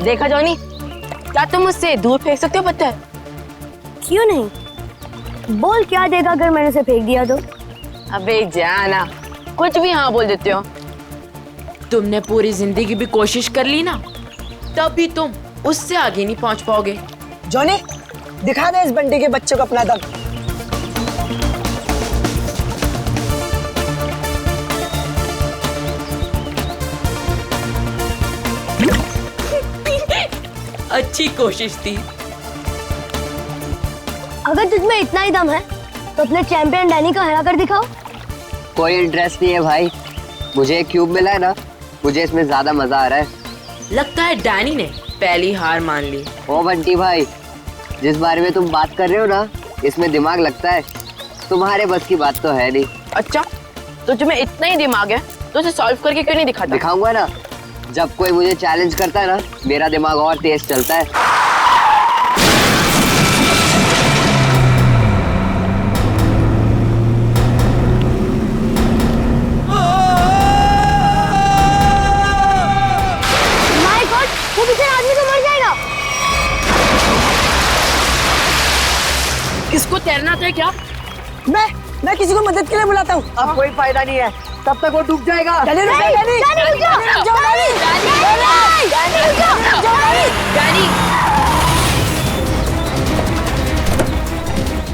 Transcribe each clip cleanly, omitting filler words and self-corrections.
देखा जॉनी, क्या तुम मुझसे दूर फेंक सकते हो पत्थर? क्यों नहीं? बोल क्या देगा अगर मैंने उसे फेंक दिया तो? अबे जाना, कुछ भी हाँ बोल देते हो। तुमने पूरी जिंदगी भी कोशिश कर ली ना, तब भी तुम उससे आगे नहीं पहुंच पाओगे। जॉनी, दिखा दे इस बंटी के बच्चे को अपना दम। अच्छी कोशिश थी। अगर तुझमें इतना ही दम है तो अपने चैंपियन डैनी को हरा कर दिखाओ। कोई इंटरेस्ट नहीं है भाई, मुझे एक क्यूब मिला है ना, मुझे इसमें ज्यादा मजा आ रहा है। लगता है डैनी ने पहली हार मान ली। ओ बंटी भाई, जिस बारे में तुम बात कर रहे हो ना, इसमें दिमाग लगता है, तुम्हारे बस की बात तो है नहीं। अच्छा, तो तुम्हें इतना ही दिमाग है तो उसे सॉल्व करके क्यों नहीं दिखाता? दिखाऊंगा ना, जब कोई मुझे चैलेंज करता है ना, मेरा दिमाग और तेज चलता है। माय गॉड, वो बेचारा आदमी तो मर जाएगा। किसको तैरना आता है क्या? मैं किसी को मदद के लिए बुलाता हूँ। अब कोई फायदा नहीं है, तब तक वो डूब जाएगा। डैनी रुक जाओ, डैनी रुक जाओ,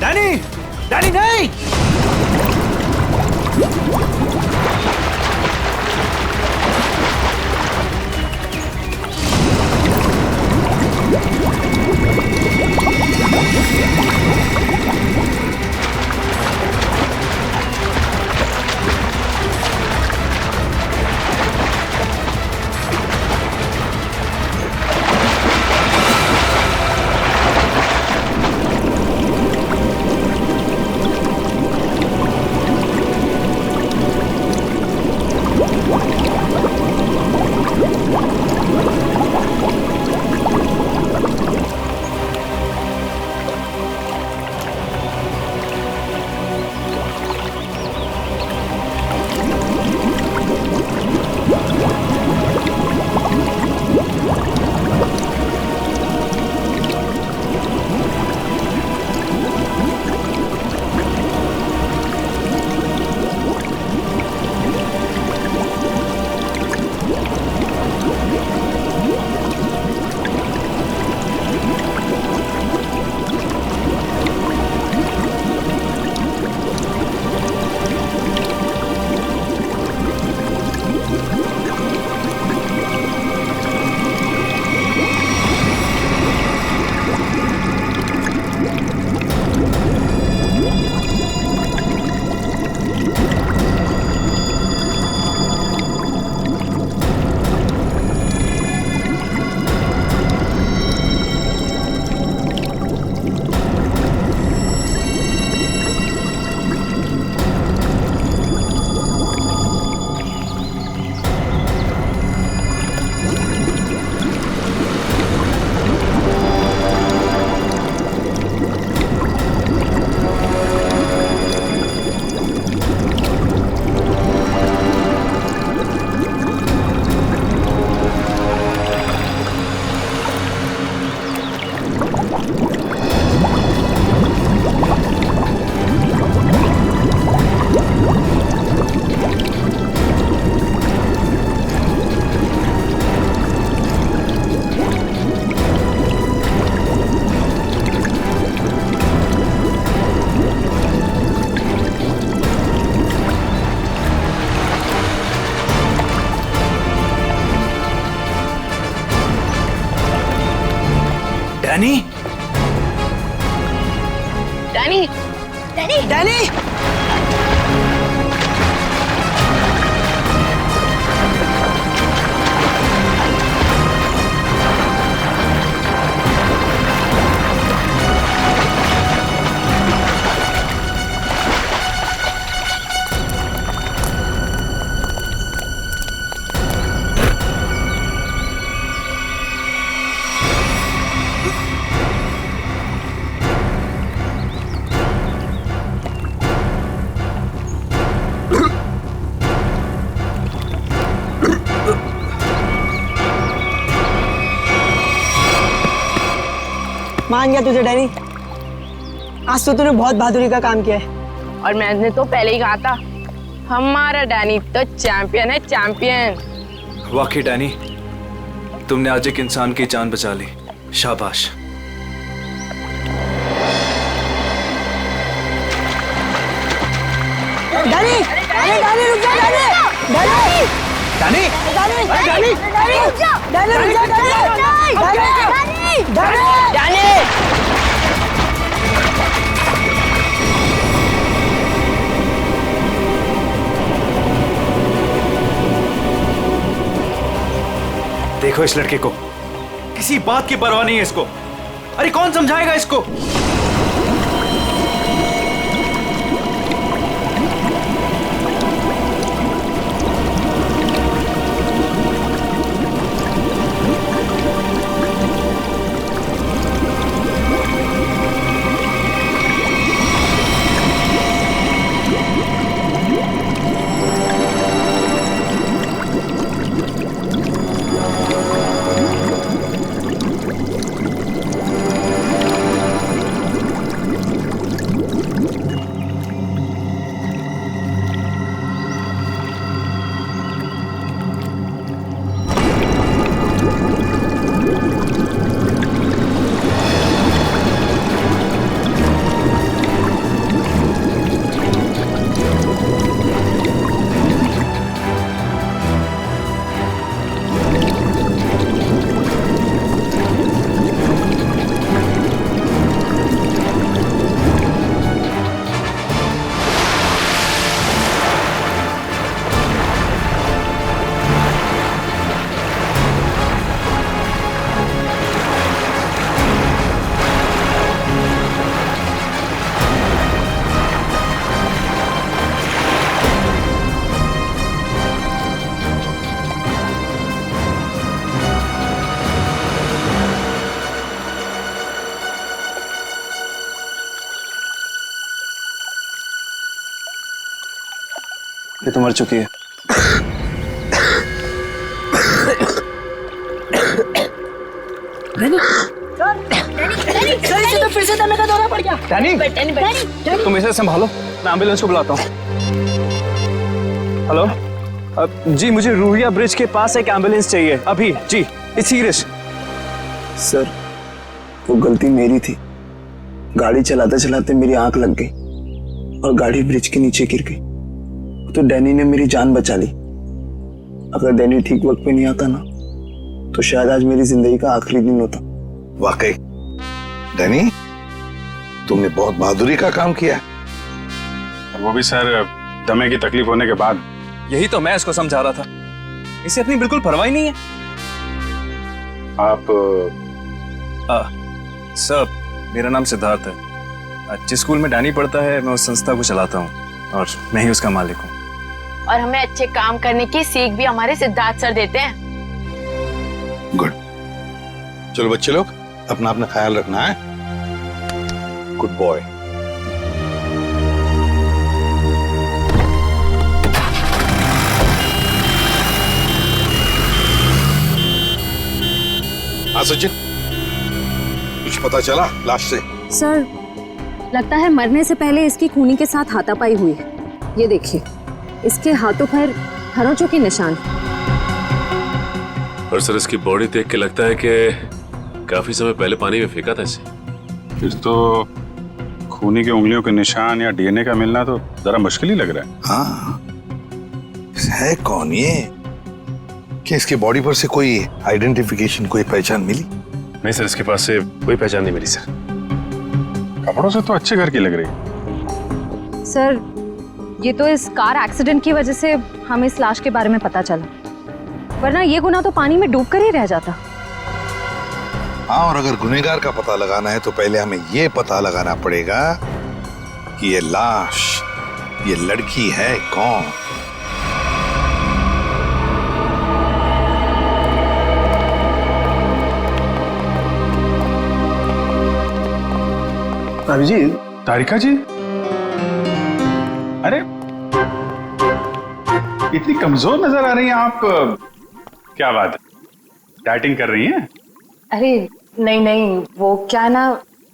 डैनी, डैनी नहीं। मान गया तुझे डैनी, आज तो तूने बहुत बहादुरी का काम किया है। और मैंने तो पहले ही कहा था, हमारा डैनी तो चैंपियन है, चैंपियन। वाकई डैनी, तुमने आज एक इंसान की जान बचा ली, शाबाश। डैनी, अरे डैनी रुक जा, Danny, Danny, Danny, Danny, Danny, Danny रुक जा, डैनी, डैनी, डैनी! देखो इस लड़के को, किसी बात की परवाह नहीं है इसको। अरे कौन समझाएगा इसको? ये तो मर चुकी है। तो फिर से दमे का दौरा पड़ गया। डैनी, तुम इसे संभालो, मैं एम्बुलेंस को बुलाता हूँ। हेलो, जी मुझे रूहिया ब्रिज के पास एक एम्बुलेंस चाहिए अभी। जी, इट्स सीरियस। सर, वो गलती मेरी थी। गाड़ी चलाते चलाते मेरी आंख लग गई और गाड़ी ब्रिज के नीचे गिर गई। तो डैनी ने मेरी जान बचा ली। अगर डैनी ठीक वक्त पे नहीं आता ना, तो शायद आज मेरी जिंदगी का आखिरी दिन होता। वाकई डैनी, तुमने बहुत बहादुरी का काम किया है। वो भी सर, दमे की तकलीफ होने के बाद। यही तो मैं इसको समझा रहा था, इसे अपनी बिल्कुल परवाह ही नहीं है। आप सर, मेरा नाम सिद्धार्थ है। जिस स्कूल में डैनी पढ़ता है, मैं उस संस्था को चलाता हूँ और मैं ही उसका मालिक हूँ। और हमें अच्छे काम करने की सीख भी हमारे सिद्धार्थ सर देते हैं। गुड। चलो बच्चे लोग, अपना अपना ख्याल रखना है। Good boy. हाँ सचिन, कुछ पता चला लाश से? सर, लगता है मरने से पहले इसकी खूनी के साथ हाथापाई हुई है। ये देखिए, इसके हाथों पर खरोंचों के निशान। और सर, इसकी बॉडी देख के लगता है कि काफी समय पहले पानी में फेंका था इसे। फिर तो खूनी की उंगलियों के निशान या डीएनए का मिलना तो जरा मुश्किल ही लग रहा है। हाँ, है कौन ये? क्या इसके बॉडी पर से कोई आइडेंटिफिकेशन, कोई पहचान मिली? नहीं सर, इसके पास से कोई पहचान नहीं मिली सर। कपड़ों से तो अच्छे घर की लग रही। सर, ये तो इस कार एक्सीडेंट की वजह से हमें इस लाश के बारे में पता चला, वरना ये गुनाह तो पानी में डूबकर ही रह जाता। हाँ, और अगर गुनहगार का पता लगाना है तो पहले हमें ये पता लगाना पड़ेगा कि ये लाश, ये लड़की है कौन। भाभी जी। तारिका जी, अरे इतनी कमजोर नजर आ रही हैं आप। क्या बात है, डाइटिंग कर रही हैं? अरे नहीं नहीं, वो क्या ना,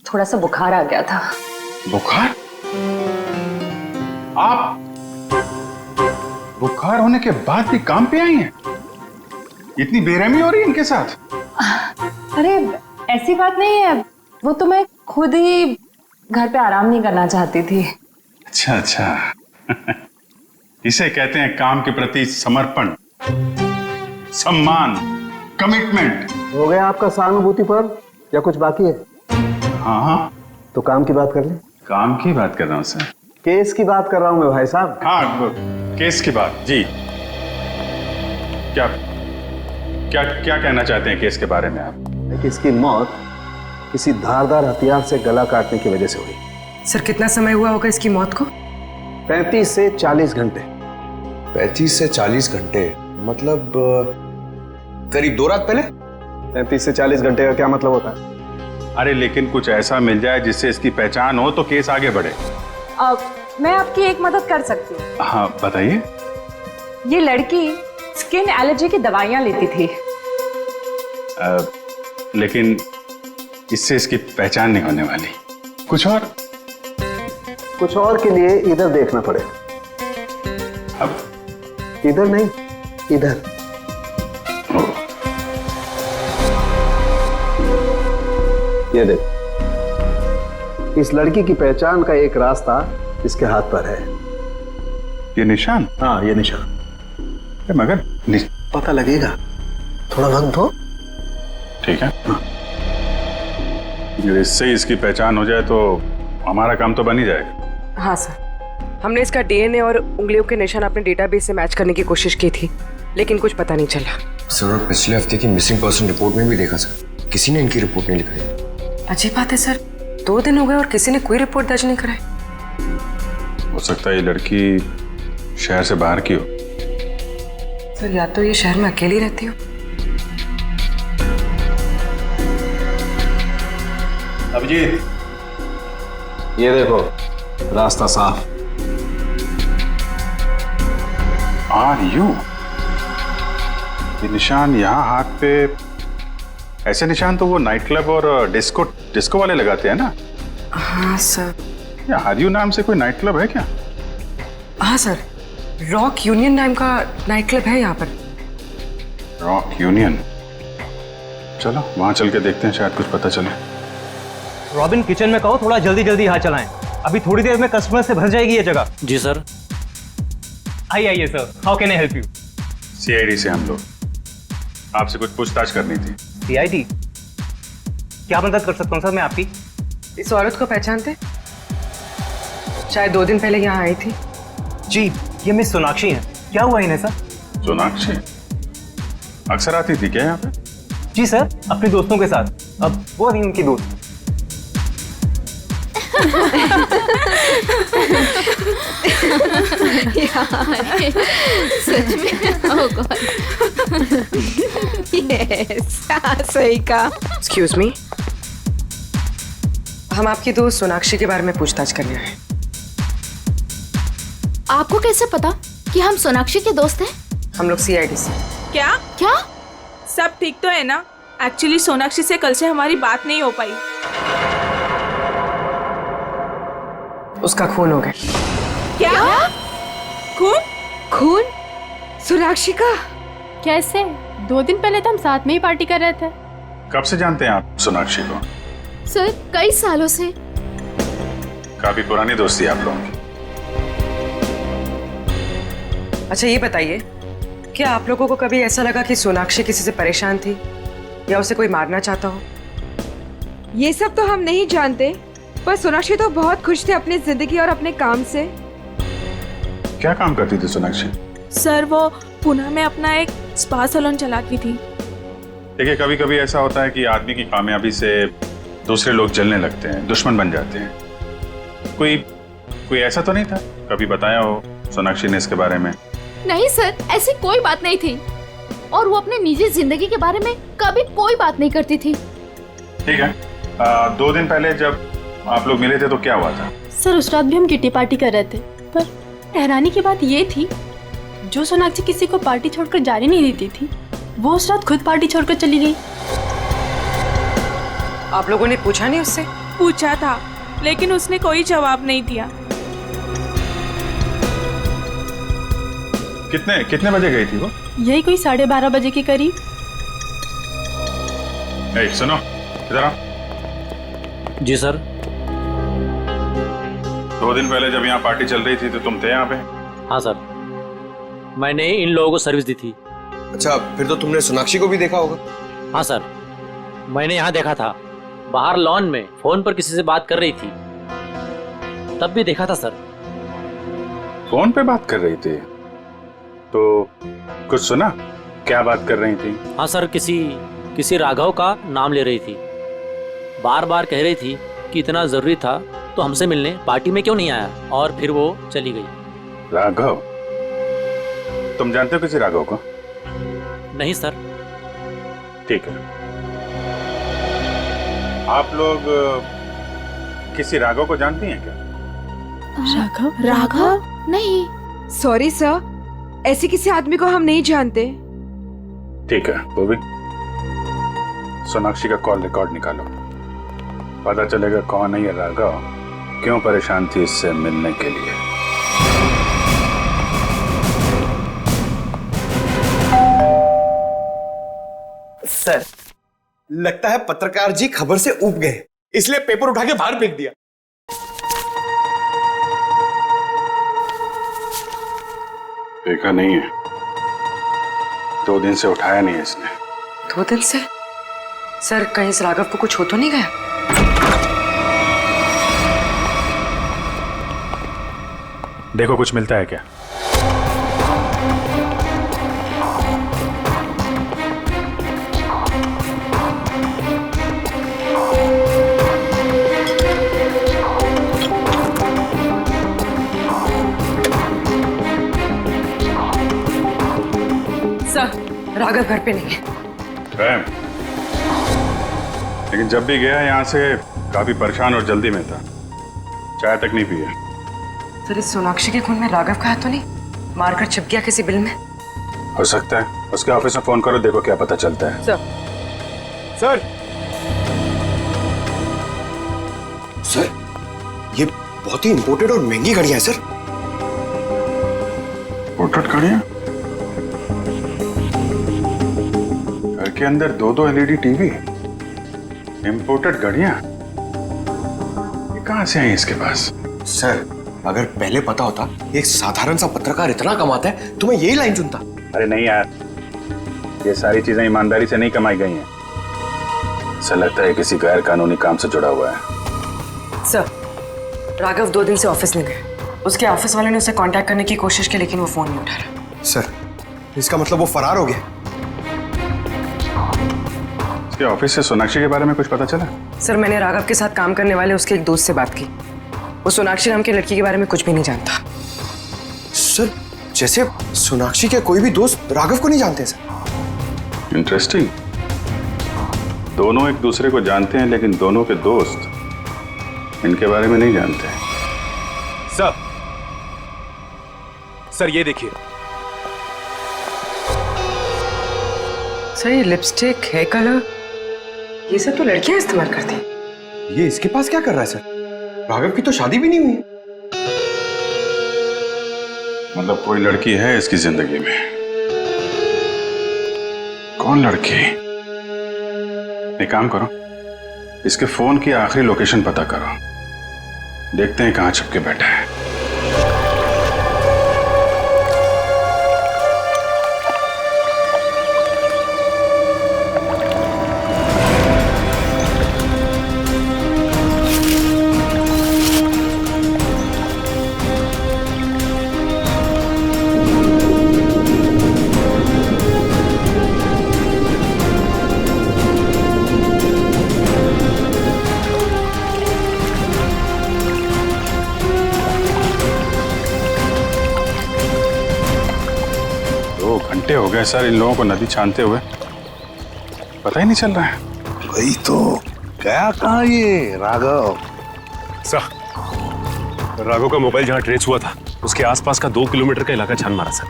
थोड़ा सा बुखार आ गया था। बुखार? आप बुखार होने के बाद भी काम पे आई हैं? इतनी बेरहमी हो रही है इनके साथ? अरे ऐसी बात नहीं है, वो तो मैं खुद ही घर पे आराम नहीं करना चाहती थी। अच्छा अच्छा। इसे कहते हैं काम के प्रति समर्पण, सम्मान, कमिटमेंट। हो गया आपका सहानुभूति पर्व या कुछ बाकी है? हाँ हाँ, तो काम की बात कर ले। काम की बात कर रहा हूँ सर। केस की बात कर रहा हूँ मैं भाई साहब। हाँ, केस की बात जी। क्या क्या क्या कहना चाहते हैं केस के बारे में आप? इसकी मौत किसी धारदार हथियार से गला काटने की वजह से हुई। सर कितना समय हुआ होगा इसकी मौत को? 35 से 40 घंटे। 35 से 40 घंटे मतलब करीब 2 रात पहले। 35 से 40 घंटे का क्या मतलब होता है? अरे लेकिन कुछ ऐसा मिल जाए जिससे इसकी पहचान हो तो केस आगे बढ़े। मैं आपकी एक मदद कर सकती हूँ। हाँ बताइए। ये लड़की स्किन एलर्जी की दवाइयाँ लेती थी। लेकिन इससे इसकी पहचान नहीं होने वाली। कुछ और के लिए इधर देखना पड़ेगा। अब इधर नहीं, इधर। ये देख, इस लड़की की पहचान का एक रास्ता इसके हाथ पर है। ये निशान? हाँ ये निशान। मगर पता लगेगा, थोड़ा वक्त दो। ठीक है। अगर इससे इसकी पहचान हो जाए तो हमारा काम तो बन ही जाएगा। हाँ सर, हमने इसका डीएनए और उंगलियों के निशान अपने डेटाबेस से मैच करने की कोशिश की थी, लेकिन कुछ पता नहीं चला। सर और पिछले हफ्ते की मिसिंग पर्सन रिपोर्ट में भी देखा सर, किसी ने इनकी रिपोर्ट नहीं लिखाई। अजीब बात है सर, 2 दिन हो गए और किसी ने कोई रिपोर्ट दर्ज नहीं कराई। हो सकता है ये लड़की शहर से बाहर की हो। सर या तो ये शहर में अकेली रहती हो। अभिजीत, ये देखो, रास्ता साफ। Are you? ये निशान यहाँ हाथ पे, ऐसे निशान तो वो नाइट क्लब और डिस्को वाले लगाते हैं ना? हाँ सर। या आर यू नाम से कोई नाइट क्लब है क्या? हाँ सर, रॉक यूनियन नाम का नाइट क्लब है यहाँ पर। Rock union? चलो वहां चल के देखते हैं, शायद कुछ पता चले। रॉबिन, किचन में कहो थोड़ा जल्दी जल्दी यहाँ चलाएं, अभी थोड़ी देर में कस्टमर से भर जाएगी ये जगह। जी सर। आइए sir, how can I help you? CID से हम लोग, आपसे कुछ पूछताछ करनी थी। सीआईडी? क्या मदद कर सकता हूँ सर मैं आपकी? इस औरत को पहचानते? शायद 2 दिन पहले यहाँ आई थी। जी, ये मिस सोनाक्षी हैं। क्या हुआ इन्हें सर? सोनाक्षी अक्सर आती थी क्या यहाँ पे? जी सर, अपने दोस्तों के साथ। अब वो नहीं उनकी दोस्त। सच में? ओह गॉड। यस, सही कहा। एक्सक्यूज मी, हम आपकी दोस्त सोनाक्षी के बारे में पूछताछ करने आए। आपको कैसे पता कि हम सोनाक्षी के दोस्त हैं? हम लोग सीआईडी से। क्या? सब ठीक तो है ना? एक्चुअली सोनाक्षी से कल से हमारी बात नहीं हो पाई। उसका खून हो गया। क्या? खून? खून? सोनाक्षी का? कैसे? 2 दिन पहले तो हम साथ में ही पार्टी कर रहे थे। कब से जानते हैं आप सोनाक्षी को? सर, कई सालों से। काफी पुरानी दोस्ती है आप लोगों की। अच्छा ये बताइए, क्या आप लोगों को कभी ऐसा लगा कि सोनाक्षी किसी से परेशान थी या उसे कोई मारना चाहता हो? ये सब तो हम नहीं जानते, पर सोनाक्षी तो बहुत खुश थे अपनी जिंदगी और अपने काम से। क्या काम करती थी सोनाक्षी? सर वो पुणे में अपना एक स्पा सैलून चलाती थी। देखिए कभी कभी ऐसा होता है कि आदमी की कामयाबी से दूसरे लोग जलने लगते हैं, दुश्मन बन जाते हैं। कोई ऐसा तो नहीं था? कभी बताया हो सोनाक्षी ने इसके बारे में? नहीं सर, ऐसी कोई बात नहीं थी, और वो अपने निजी जिंदगी के बारे में कभी कोई बात नहीं करती थी। ठीक है, 2 दिन पहले जब आप लोग मिले थे तो क्या हुआ था? सर उस रात भी हम किटी पार्टी कर रहे थे, पर हैरानी की बात ये थी, जो सोनाक्षी किसी को पार्टी छोड़कर जाने नहीं देती थी, वो उस रात खुद पार्टी छोड़कर चली गई। आप लोगों ने पूछा नहीं उससे पूछा था, लेकिन उसने कोई जवाब नहीं दिया। कितने बजे गई थी वो? यही कोई 12:30 बजे के करीब। ए, सुनो इधर आओ। जी सर। 2 दिन पहले जब यहाँ पार्टी चल रही थी तो तुम थे यहाँ पे? हाँ सर, मैंने इन लोगों को सर्विस दी थी। अच्छा, फिर तो तुमने सोनाक्षी को भी देखा होगा? हाँ सर, मैंने यहाँ देखा था, बाहर लॉन में फोन पर किसी से बात कर रही थी, तब भी देखा था सर। फोन पे बात कर रही थी तो कुछ सुना? क्या बात कर रही थी? हाँ सर, किसी राघव का नाम ले रही थी, बार बार कह रही थी कि इतना जरूरी था तो हमसे मिलने पार्टी में क्यों नहीं आया, और फिर वो चली गई। राघव? तुम जानते हो किसी राघव को? नहीं सर। ठीक है, आप लोग किसी राघव को जानती हैं क्या? राघव? नहीं। सॉरी सर, ऐसे किसी आदमी को हम नहीं जानते। ठीक है, वो भी सोनाक्षी का कॉल रिकॉर्ड निकालो, पता चलेगा कौन है ये राघव, क्यों परेशान थी इससे मिलने के लिए। सर, लगता है पत्रकार जी खबर से ऊब गए, इसलिए पेपर उठा के बाहर फेंक दिया। देखा नहीं है, 2 दिन से उठाया नहीं है इसने। 2 दिन से? सर, कहीं इस राघव को कुछ हो तो नहीं गया? देखो कुछ मिलता है क्या? सर, राघव घर पे नहीं है। लेकिन जब भी गया यहाँ से काफी परेशान और जल्दी में था, चाय तक नहीं पिया। सर, इस सोनाक्षी के खून में राघव का हाथ तो नहीं? मारकर छिप गया किसी बिल में? हो सकता है, उसके ऑफिस में फोन करो, देखो क्या पता चलता है। सर, ये बहुत ही इंपोर्टेड और महंगी घड़ियां हैं सर। इंपोर्टेड घड़ियां? घर के अंदर 2-2 LED टीवी, इंपोर्टेड घड़ियां, ये कहां से आई इसके पास? सर, अगर पहले पता होता एक साधारण सा पत्रकार इतना कमाता है तो मैं यही लाइन चुनता। अरे नहीं यार, ये सारी चीजें ईमानदारी से नहीं कमाई गई हैं। ऐसा लगता है किसी गैर कानूनी काम से जुड़ा हुआ है। सर, राघव 2 दिन से ऑफिस नहीं गए। उसके ऑफिस वाले ने उसे कांटेक्ट करने की कोशिश की, लेकिन वो फोन नहीं उठा रहा। सर, इसका मतलब वो फरार हो गया? उसके ऑफिस से सोनाक्षी के बारे में कुछ पता चला? सर, मैंने राघव के साथ काम करने वाले उसके एक दोस्त से बात की, वो सोनाक्षी नाम की लड़की के बारे में कुछ भी नहीं जानता। सर, जैसे सोनाक्षी के कोई भी दोस्त राघव को नहीं जानते सर। इंटरेस्टिंग, दोनों एक दूसरे को जानते हैं लेकिन दोनों के दोस्त इनके बारे में नहीं जानते। सर ये देखिए। सर, ये लिपस्टिक, हेयर कलर, ये सब तो लड़कियां इस्तेमाल करती हैं। ये इसके पास क्या कर रहा है सर? राघव की तो शादी भी नहीं हुई। मतलब कोई लड़की है इसकी जिंदगी में? कौन लड़की? एक काम करो, इसके फोन की आखिरी लोकेशन पता करो, देखते हैं कहां छुप के बैठा है। हो गए सर इन लोगों को नदी छानते हुए, पता ही नहीं चल रहा है। वही तो, गया कहाँ ये राघव? सर, राघव का मोबाइल जहाँ ट्रेस हुआ था उसके आसपास का 2 किलोमीटर का इलाका छान मारा सर,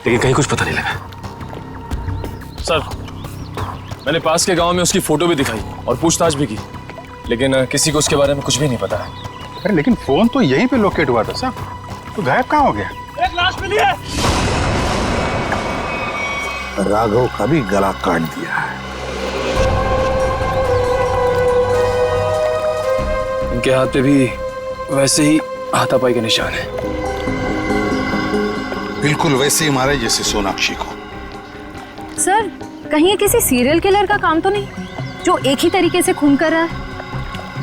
लेकिन कहीं कुछ पता नहीं लगा। सर, मैंने पास के गांव में उसकी फोटो भी दिखाई और पूछताछ भी की, लेकिन किसी को उसके बारे में कुछ भी नहीं पता है। अरे लेकिन फोन तो यहीं पे लोकेट हुआ था साहब, तो गायब कहाँ हो गया? एक लाश मिली है। राघव का भी गला काट दिया है। इनके हाथ पे भी वैसे ही हाथापाई के निशान है। बिल्कुल वैसे ही मारे जैसे सोनाक्षी को। सर, कहीं ये किसी सीरियल किलर का काम तो नहीं, जो एक ही तरीके से खून कर रहा है?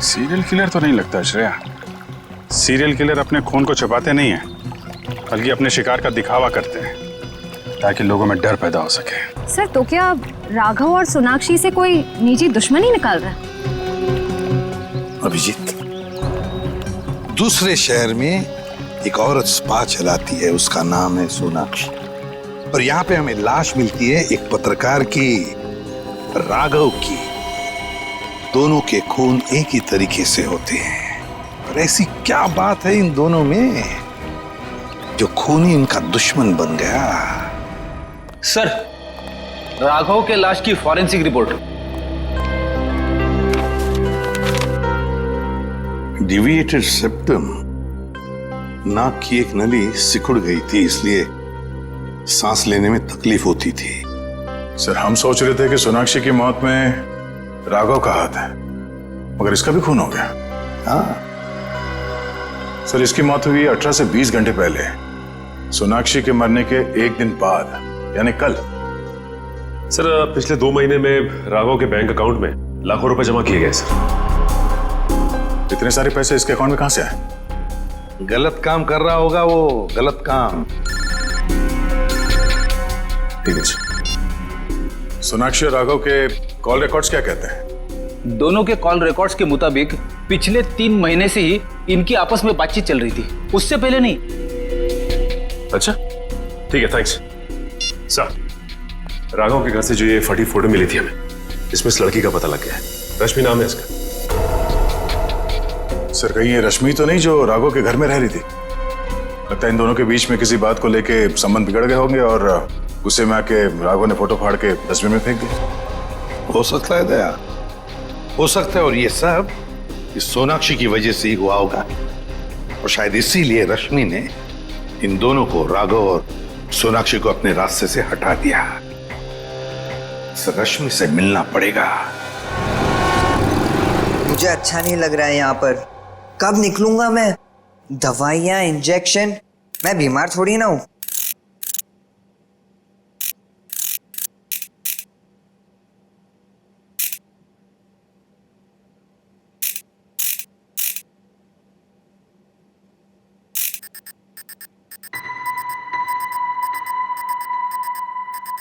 सीरियल किलर तो नहीं लगता श्रेया। सीरियल किलर अपने खून को छुपाते नहीं हैं, बल्कि अपने शिकार का दिखावा करते हैं ताकि लोगों में डर पैदा हो सके। सर, तो क्या राघव और सोनाक्षी से कोई निजी दुश्मनी निकाल रहा है? अभिजीत, दूसरे शहर में एक औरत स्पा चलाती है, उसका नाम है सोनाक्षी, और यहाँ पे हमें लाश मिलती है एक पत्रकार की, राघव की। दोनों के खून एक ही तरीके से होते हैं, और ऐसी क्या बात है इन दोनों में जो खून ही इनका दुश्मन बन गया? सर, राघव के लाश की फॉरेंसिक रिपोर्ट। डिविएटेड सेप्टम, नाक की एक नली सिकुड़ गई थी, इसलिए सांस लेने में तकलीफ होती थी। सर, हम सोच रहे थे कि सोनाक्षी की मौत में राघव का हाथ है, मगर इसका भी खून हो गया। हाँ सर, इसकी मौत हुई 18 से 20 घंटे पहले, सोनाक्षी के मरने के एक दिन बाद, यानी कल। सर, पिछले 2 महीने में राघव के बैंक अकाउंट में लाखों रुपए जमा किए गए सर। इतने सारे पैसे इसके अकाउंट में कहां से आए? गलत काम कर रहा होगा वो, गलत काम। ठीक है सर। सोनाक्षी और राघव के कॉल रिकॉर्ड्स क्या कहते हैं? दोनों के कॉल रिकॉर्ड्स के मुताबिक पिछले 3 महीने से ही इनकी आपस में बातचीत चल रही थी, उससे पहले नहीं। अच्छा, ठीक है, थैंक्स। सर, राघव के घर से जो ये फटी फोटो मिली थी हमें, इसमें इस लड़की का पता लग गया है। रश्मि नाम है इसका। सर, कहीं ये रश्मि तो नहीं जो राघव के घर में रह रही थी? लगता है इन दोनों के बीच में किसी बात को लेके संबंध बिगड़ गए होंगे और गुस्से में आके राघव ने फोटो फाड़ के डस्टबिन में फेंक दिया। हो सकता है दया, हो सकता है। और ये सब इस सोनाक्षी की वजह से ही हुआ होगा, और शायद इसीलिए रश्मि ने इन दोनों को, राघव और सोनाक्षी को, अपने रास्ते से हटा दिया। रश्मि से मिलना पड़ेगा। मुझे अच्छा नहीं लग रहा है यहाँ पर। कब निकलूंगा मैं? दवाइयाँ, इंजेक्शन, मैं बीमार थोड़ी ना हूँ।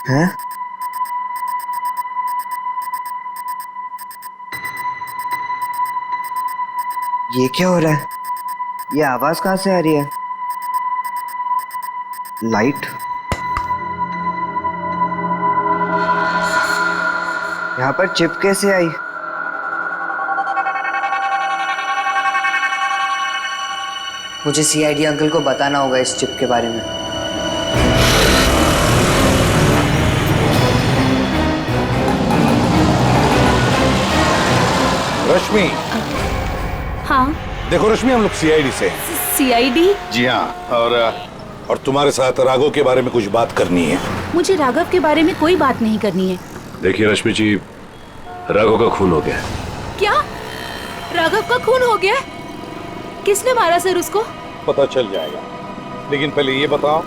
हैं? ये क्या हो रहा है? ये आवाज कहाँ से आ रही है? लाइट यहाँ पर चिप कैसे आई? मुझे सीआईडी अंकल को बताना होगा इस चिप के बारे में। रश्मि। हाँ। देखो रश्मि, हम लोग सीआईडी से। सीआईडी? जी हाँ, और तुम्हारे साथ राघव के बारे में कुछ बात करनी है। मुझे राघव के बारे में कोई बात नहीं करनी है। देखिए रश्मि जी, राघव का खून हो गया। क्या? राघव का खून हो गया? किसने मारा सर उसको? पता चल जाएगा, लेकिन पहले ये बताओ,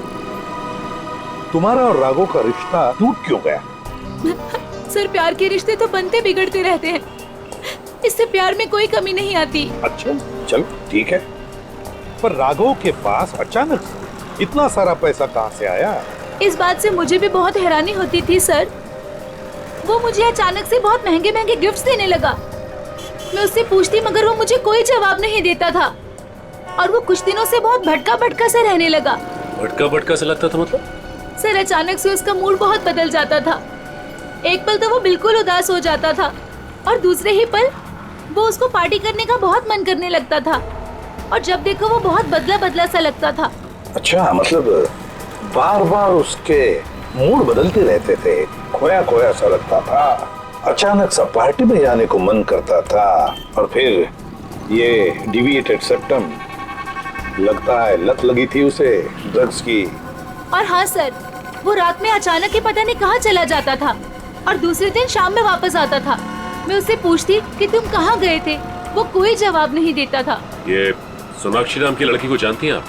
तुम्हारा और राघव का रिश्ता टूट क्यों गया? सर, प्यार के रिश्ते तो बनते बिगड़ते रहते हैं, इससे प्यार में कोई कमी नहीं आती। अच्छा, चलो ठीक है, पर राघव के पास अचानक से इतना सारा पैसा कहाँ से आया? इस बात से मुझे भी बहुत हैरानी होती थी सर। वो मुझे अचानक से बहुत महंगे महंगे गिफ्ट्स देने लगा। मैं उससे पूछती, मगर वो मुझे कोई जवाब नहीं देता था, और वो कुछ दिनों से बहुत भटका भटका सा रहने लगा। भटका भटका सा लगता था मतलब? सर, अचानक से उसका मूड बहुत बदल जाता था। एक पल तो वो बिल्कुल उदास हो जाता था, और दूसरे ही पल वो उसको पार्टी करने का बहुत मन करने लगता था, और जब देखो वो बहुत बदला बदला सा लगता था। अच्छा, मतलब बार बार उसके मूड बदलते रहते थे, खोया खोया सा लगता था। अचानक सा पार्टी में जाने को मन करता था और फिर ये डिविएटेड सेप्टम, लगता है लत लगी थी उसे ड्रग्स की। और हाँ सर, वो रात में अचानक ही पता नहीं कहाँ चला जाता था और दूसरे दिन शाम में वापस आता था। मैं उससे पूछती कि तुम कहाँ गए थे, वो कोई जवाब नहीं देता था। ये सोनाक्षी नाम की लड़की को जानती हैं आप?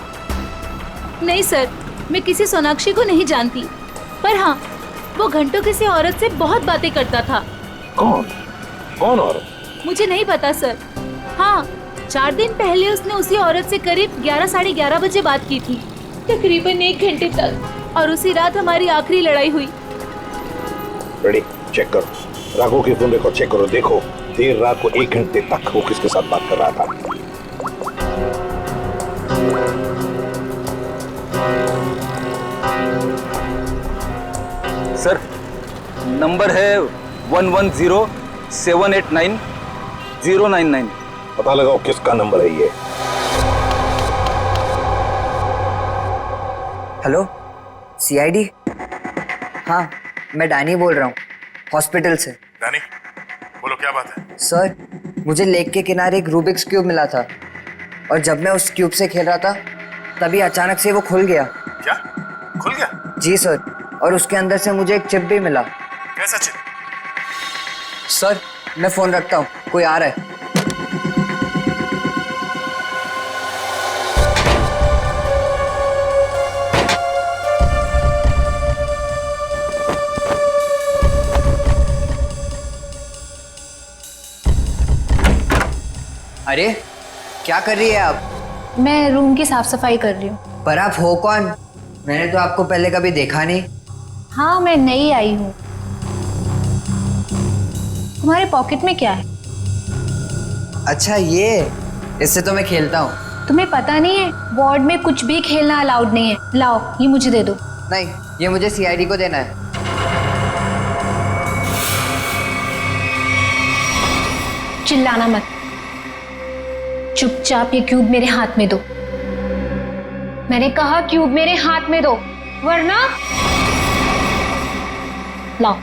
नहीं सर, मैं किसी सोनाक्षी को नहीं जानती, पर हाँ, वो घंटों किसी औरत से बहुत बातें करता था। कौन औरत? मुझे नहीं पता सर। हाँ, 4 दिन पहले उसने उसी औरत से करीब 11 साढ़े 11 बजे बात की थी, तकरीबन 1 घंटे तक, और उसी रात हमारी आखिरी लड़ाई हुई। रेडी, चेक करो, राघव के फोन रिकॉर्ड चेक करो, देखो देर रात को 1 घंटे तक वो किसके साथ बात कर रहा था। सर, नंबर है 110789 पता लगाओ किसका नंबर है ये। Hello, CID? हाँ, मैं डैनी बोल रहा हूँ, हॉस्पिटल से। डैनी, बोलो क्या बात है? सर, मुझे लेक के किनारे एक रूबिक्स क्यूब मिला था और जब मैं उस क्यूब से खेल रहा था तभी अचानक से वो खुल गया। क्या? खुल गया? जी सर, और उसके अंदर से मुझे एक चिप भी मिला। कैसा चिप? सर, मैं फोन रखता हूँ, कोई आ रहा है। अरे, क्या कर रही है आप? मैं रूम की साफ सफाई कर रही हूँ। पर आप हो कौन? मैंने तो आपको पहले कभी देखा नहीं। हाँ, मैं नई आई हूँ। तुम्हारे पॉकेट में क्या है? अच्छा, ये इससे तो मैं खेलता हूँ। तुम्हें पता नहीं है, वार्ड में कुछ भी खेलना अलाउड नहीं है। लाओ, ये मुझे दे दो। नहीं, ये मुझे सीआईडी को देना है। चिल्लाना मत, चुपचाप ये क्यूब मेरे हाथ में दो। मैंने कहा क्यूब मेरे हाथ में दो, वरना लाओ।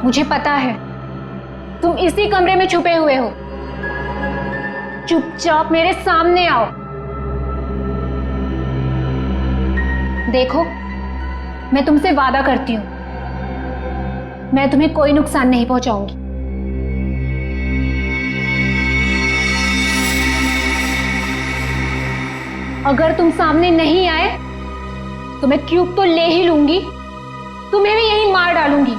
मुझे पता है तुम इसी कमरे में छुपे हुए हो। चुपचाप मेरे सामने आओ। देखो, मैं तुमसे वादा करती हूं, मैं तुम्हें कोई नुकसान नहीं पहुंचाऊंगी। अगर तुम सामने नहीं आए तो मैं क्यूब तो ले ही लूंगी, तुम्हें भी यहीं मार डालूंगी।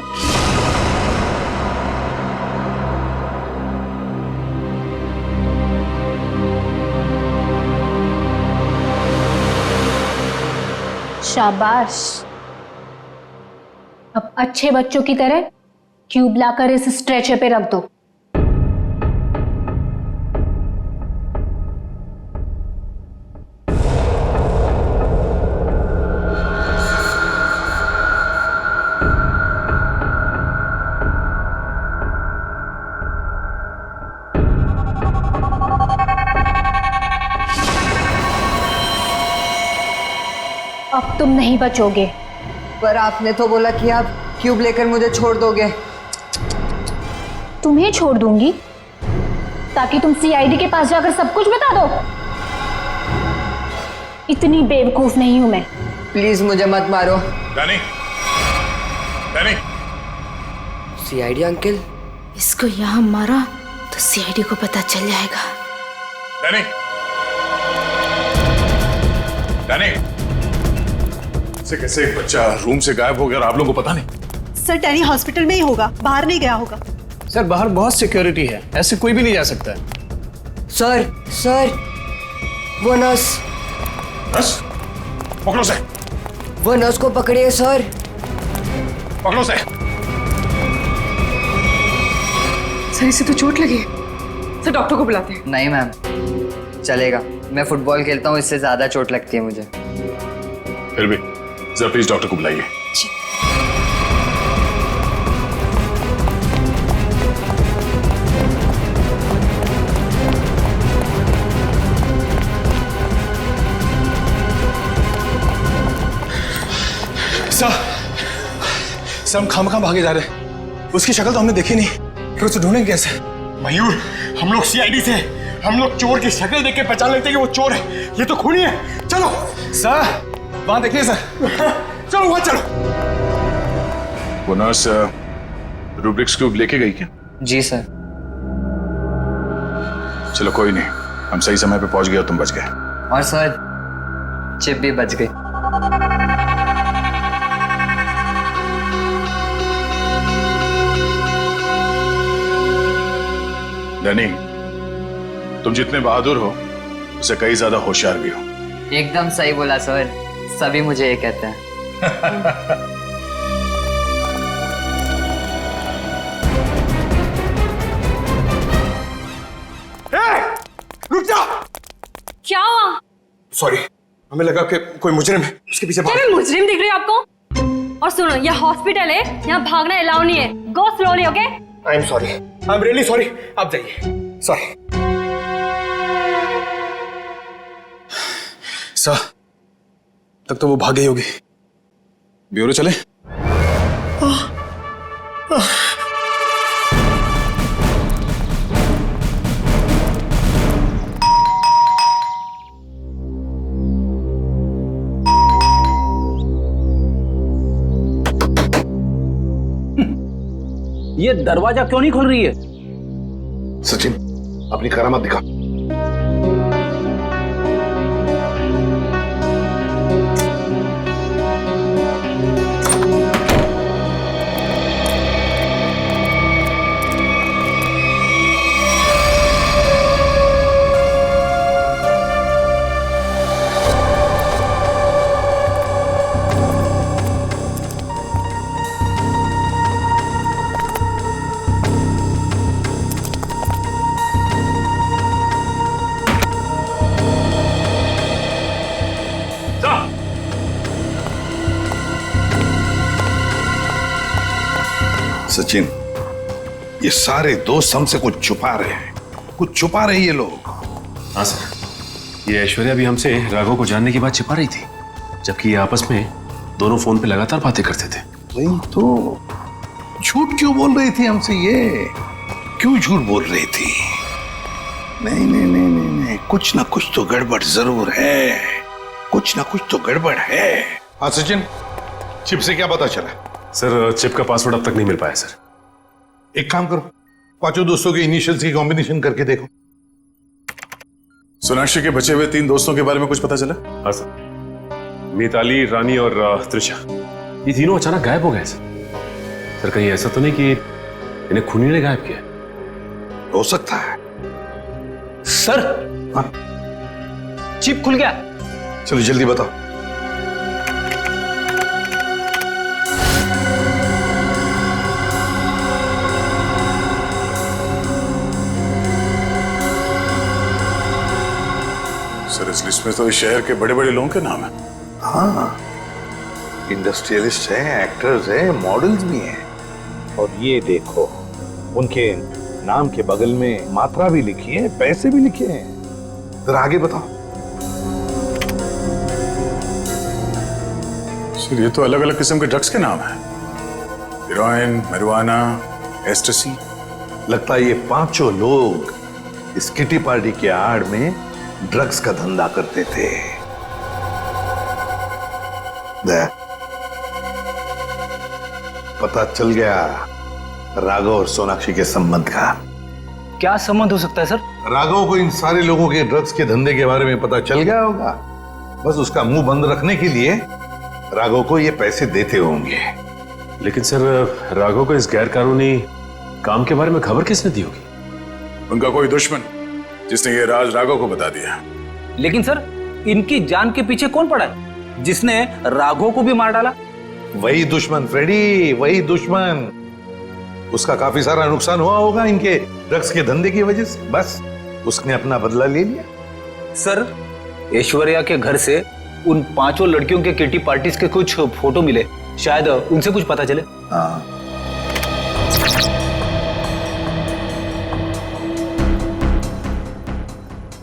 शाबाश, अब अच्छे बच्चों की तरह क्यूब लाकर इस स्ट्रेचर पे रख दो। अब तुम नहीं बचोगे। पर आपने तो बोला कि आप क्यूब लेकर मुझे छोड़ दोगे। तुम्हें छोड़ दूंगी ताकि तुम सीआईडी के पास जाकर सब कुछ बता दो। इतनी बेवकूफ नहीं हूं मैं। प्लीज मुझे मत मारो। Danny, Danny. CID uncle? इसको यहाँ मारा तो सीआईडी को पता चल जाएगा। डैनी, डैनी, कैसे एक बच्चा रूम से गायब हो गया और आप लोगों को पता नहीं? सर डैनी हॉस्पिटल में ही होगा, बाहर नहीं गया होगा। सर बाहर बहुत सिक्योरिटी है, ऐसे कोई भी नहीं जा सकता है। सर वो नर्स। नर्स? पकड़ो से। वो नर्स को पकड़िए सर। पकड़ो से। सर इसे तो चोट लगी है, सर डॉक्टर को बुलाते हैं। नहीं मैम, चलेगा, मैं फुटबॉल खेलता हूँ, इससे ज्यादा चोट लगती है मुझे। फिर भी जरा प्लीज डॉक्टर को बुलाइए। सर हम खामखा भागे जा रहे हैं, उसकी शक्ल तो हमने देखी नहीं, फिर उसे ढूंढेंगे कैसे? मयूर, हम लोग सीआईडी से, हम लोग चोर की शक्ल देख के पहचान लेते हैं कि वो चोर है, ये तो खूनी है। चलो सर, वहां देखिए सर। चलो वहां चलो। वो नर्स रूब्रिक्स क्यूब लेके गई क्या? जी सर। चलो कोई नहीं, हम सही समय पे पहुंच गए और तुम बच गए। और सर चिप भी बच गई। डैनी, तुम जितने बहादुर हो उससे कई ज्यादा होशियार भी हो। एकदम सही बोला सर, सभी मुझे ये कहते हैं। रुक जा। क्या हुआ? सॉरी, हमें लगा कि कोई मुजरिम है, उसके पीछे भाग। क्या मैं मुजरिम दिख रही हूँ आपको? और सुनो, यह हॉस्पिटल है, यहाँ भागना अलाउ नहीं है। गो slowly, okay? I am sorry, I am really sorry. आप जाइए। सॉरी सर, तब तो वो भाग गई होगी। ब्यूरो चले? ये दरवाजा क्यों नहीं खुल रही है? सचिन, अपनी करामत दिखा। सचिन, ये सारे दोस्त हमसे कुछ छुपा रहे हैं, कुछ छुपा रहे ये लोग। हाँ सर, ये ऐश्वर्या भी हमसे राघव को जानने की बात छिपा रही थी, जबकि ये आपस में दोनों फोन पे लगातार बातें करते थे। वही तो, झूठ क्यों बोल रही थी हमसे ये? क्यों झूठ बोल रही थी? नहीं नहीं नहीं नहीं नहीं, कुछ ना कुछ तो गड़बड़ जरूर है, कुछ ना कुछ तो गड़बड़ है। हाँ सचिन, चिप से क्या पता चला? सर चिप का पासवर्ड अब तक नहीं मिल पाया सर। एक काम करो, पांचों दोस्तों के इनिशियल्स की कॉम्बिनेशन करके देखो। सोनाक्षी के बचे हुए 3 दोस्तों के बारे में कुछ पता चला? हाँ सर, मिताली, रानी और त्रिशा, ये तीनों अचानक गायब हो गए सर। कहीं ऐसा तो नहीं कि इन्हें खूनी ने गायब किया? हो सकता है सर। हाँ? चिप खुल गया। चलो जल्दी बताओ। सर इस लिस्ट में तो इस शहर के बड़े बड़े लोगों के नाम है। हाँ, इंडस्ट्रियलिस्ट हैं, एक्टर्स हैं, मॉडल्स भी हैं। और ये देखो, उनके नाम के बगल में मात्रा भी लिखी है, पैसे भी लिखे हैं। जरा आगे बताओ। सर ये तो अलग अलग किस्म के ड्रग्स के नाम हैं। Heroin, marijuana, एस्टेसी। लगता है ये पांचों लोग इस किटी पार्टी के आड़ में ड्रग्स का धंधा करते थे। पता चल गया राघव और सोनाक्षी के संबंध का। क्या संबंध हो सकता है सर? राघव को इन सारे लोगों के ड्रग्स के धंधे के बारे में पता चल गया होगा। बस उसका मुंह बंद रखने के लिए राघव को ये पैसे देते होंगे। लेकिन सर राघव को इस गैर कानूनी काम के बारे में खबर किसने दी होगी? उनका कोई दुश्मन जिसने ये राज राघव को बता दिया। लेकिन सर इनकी जान के पीछे कौन पड़ा है जिसने राघव को भी मार डाला? वही दुश्मन फ्रेडी, वही दुश्मन। उसका काफी सारा नुकसान हुआ होगा इनके ड्रग्स के धंधे की वजह से। बस उसने अपना बदला ले लिया। सर ऐश्वर्या के घर से उन पांचों लड़कियों के किटी पार्टीज के कुछ फोटो मिले, शायद उनसे कुछ पता चले। हाँ।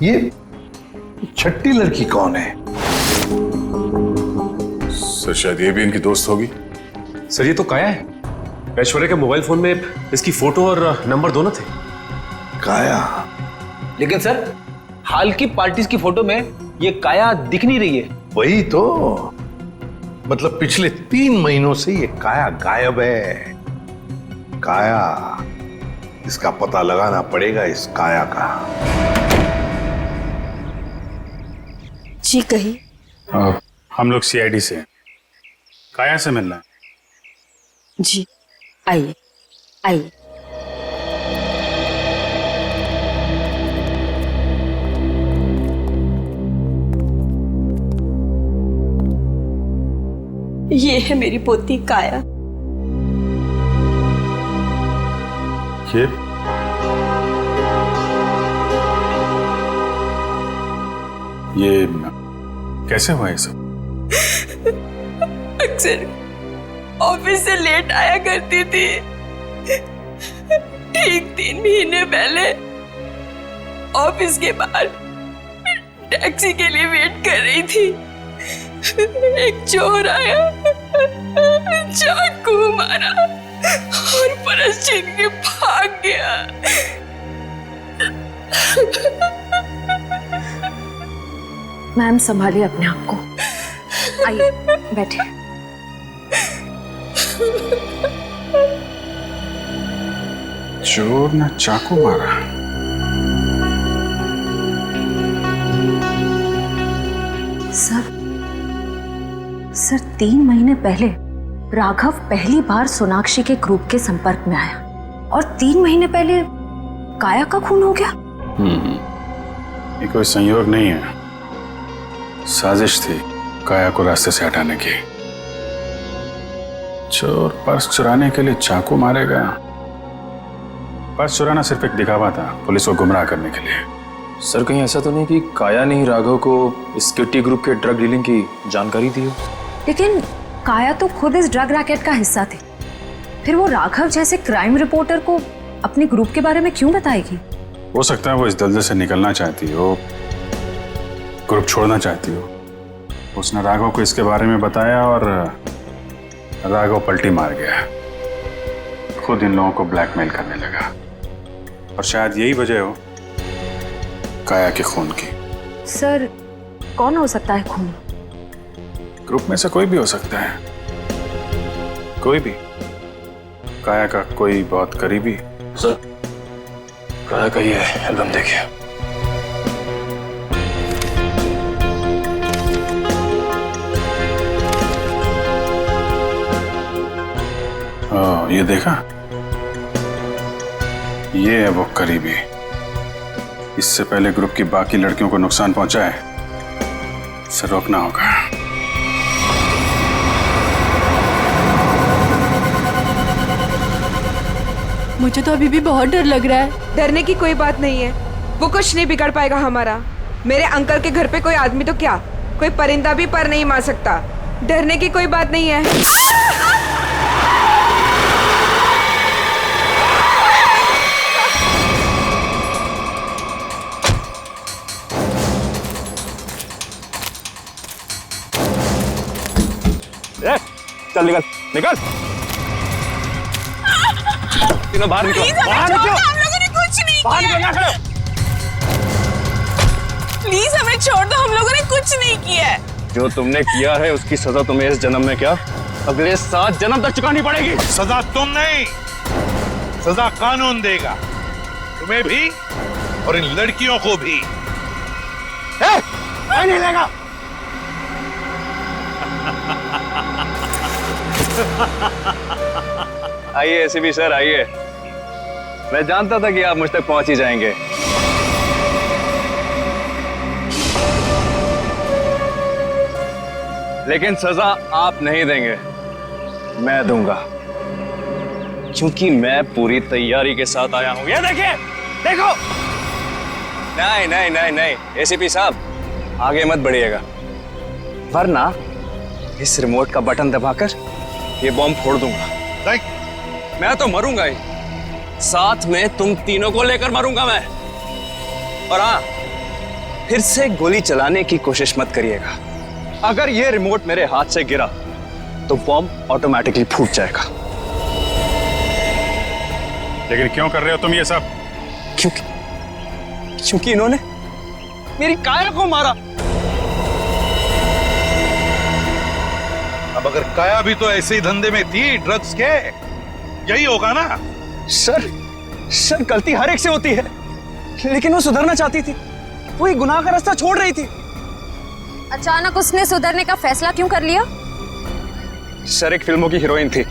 ये छठी लड़की कौन है? सर शायद ये भी इनकी दोस्त होगी। सर ये तो काया है। ऐश्वर्या के मोबाइल फोन में इसकी फोटो और नंबर दोनों थे। काया? लेकिन सर हाल की पार्टीज की फोटो में ये काया दिख नहीं रही है। वही तो, मतलब पिछले 3 महीनों से ये काया गायब है। काया, इसका पता लगाना पड़ेगा इस काया का। जी कही। हम लोग सीआईडी से हैं। काया से मिलना है। जी आइए आइए। ये है मेरी पोती काया। ये कैसे हुआ ये सब? अक्सर ऑफिस से लेट आया करती थी। ठीक 3 महीने पहले ऑफिस के बाहर टैक्सी के लिए वेट कर रही थी। एक चोर आया, चाकू मारा और परस छीन के भाग गया। मैम संभालिए अपने आप को। आइए बैठिए। चोर ने चाकू मारा। सर 3 महीने पहले राघव पहली बार सोनाक्षी के ग्रुप के संपर्क में आया और 3 महीने पहले काया का खून हो गया। ये कोई संयोग नहीं है, साजिश थी काया को रास्ते से हटाने की। चोर पर्स चुराने के लिए चाकू मारेगा। पर्स चुराना सिर्फ एक दिखावा था, पुलिस को गुमराह करने के लिए। सर कहीं ऐसा तो नहीं कि काया ने ही राघव को इस किटी ग्रुप के ड्रग डीलिंग की जानकारी दी हो? लेकिन काया तो खुद इस ड्रग रैकेट का हिस्सा थी, फिर वो राघव जैसे क्राइम रिपोर्टर को अपने ग्रुप के बारे में क्यों बताएगी? हो सकता है वो इस दलदल से निकलना चाहती हो, ग्रुप छोड़ना चाहती हो। उसने राघव को इसके बारे में बताया और राघव पलटी मार गया, खुद इन लोगों को ब्लैकमेल करने लगा। और शायद यही वजह हो काया के खून की। सर कौन हो सकता है खून? ग्रुप में से कोई भी हो सकता है, कोई भी। काया का कोई बहुत करीबी। सर काया का ये एल्बम देखिए। ये देखा, ये है वो करीबी। इससे पहले ग्रुप की बाकी लड़कियों को नुकसान पहुंचाए, इसे रोकना होगा। मुझे तो अभी भी बहुत डर लग रहा है। डरने की कोई बात नहीं है, वो कुछ नहीं बिगाड़ पाएगा हमारा। मेरे अंकल के घर पे कोई आदमी तो क्या, कोई परिंदा भी पर नहीं मार सकता। डरने की कोई बात नहीं है। चल निकल निकल, तीनों बाहर निकलो, बाहर निकलो। हम लोगों ने कुछ नहीं बाहर किया। निकलो, ना प्लीज हमें छोड़ दो, हम लोगों ने कुछ नहीं किया है। जो तुमने किया है उसकी सजा तुम्हें इस जन्म में क्या अगले 7 जन्म तक चुकानी पड़ेगी। सजा तुम नहीं, सजा कानून देगा, तुम्हें भी और इन लड़कियों को भी। नहीं लेगा। आइए एसीपी सर आइए, मैं जानता था कि आप मुझ तक पहुंच ही जाएंगे। लेकिन सजा आप नहीं देंगे, मैं दूंगा, क्योंकि मैं पूरी तैयारी के साथ आया हूं। ये देखिए, देखो। नहीं नहीं नहीं नहीं एसीपी साहब आगे मत बढ़िएगा, वरना इस रिमोट का बटन दबाकर ये बॉम्ब फोड़ दूंगा। मैं तो मरूंगा ही, साथ में तुम तीनों को लेकर मरूंगा मैं। और हाँ, फिर से गोली चलाने की कोशिश मत करिएगा। अगर ये रिमोट मेरे हाथ से गिरा तो बॉम्ब ऑटोमेटिकली फूट जाएगा। लेकिन क्यों कर रहे हो तुम ये सब? क्योंकि इन्होंने मेरी काया को मारा। अब अगर काया भी तो ऐसे ही धंधे में थी, ड्रग्स के, यही होगा ना? सर गलती हर एक से होती है, लेकिन वो सुधरना चाहती थी, वो एक गुनाह का रास्ता छोड़ रही थी। अचानक उसने सुधरने का फैसला क्यों कर लिया? सर एक फिल्मों की हीरोइन थी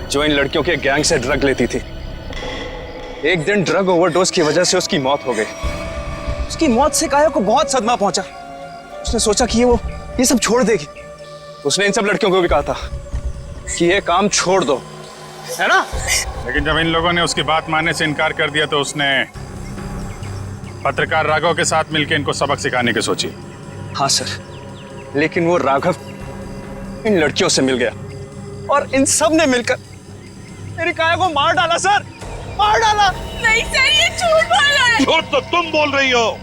जो इन लड़कियों के गैंग से ड्रग लेती थी। एक दिन ड्रग ओवरडोज की वजह से उसकी मौत हो गई। उसकी मौत से काया को बहुत सदमा पहुंचा। उसने सोचा कि ये सब छोड़ देगी। उसने इन सब लड़कियों को भी कहा था कि ये काम छोड़ दो, है ना? लेकिन जब इन लोगों ने उसकी बात मानने से इनकार कर दिया तो उसने पत्रकार राघव के साथ मिलकर इनको सबक सिखाने की सोची। हाँ सर, लेकिन वो राघव इन लड़कियों से मिल गया और इन सब ने मिलकर मेरी काया को मार डाला। सर मार डाला। नहीं सर, ये झूठ बोल रहा है। झूठ तो तुम बोल रही हो।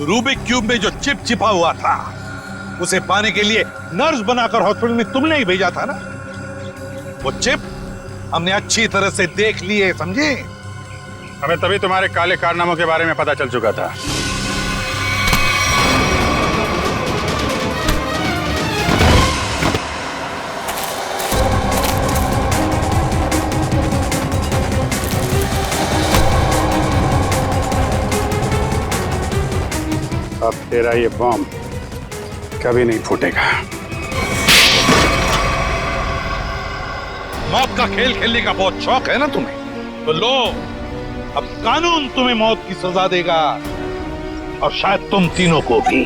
रूबिक क्यूब में जो चिप छिपा हुआ था, उसे पाने के लिए नर्स बनाकर हॉस्पिटल में तुमने ही भेजा था ना? वो चिप हमने अच्छी तरह से देख ली है, समझे? हमें तभी तुम्हारे काले कारनामों के बारे में पता चल चुका था। अब तेरा ये बॉम्ब कभी नहीं फूटेगा। मौत का खेल खेलने का बहुत शौक है ना तुम्हें, तो लो, अब कानून तुम्हें मौत की सजा देगा और शायद तुम तीनों को भी।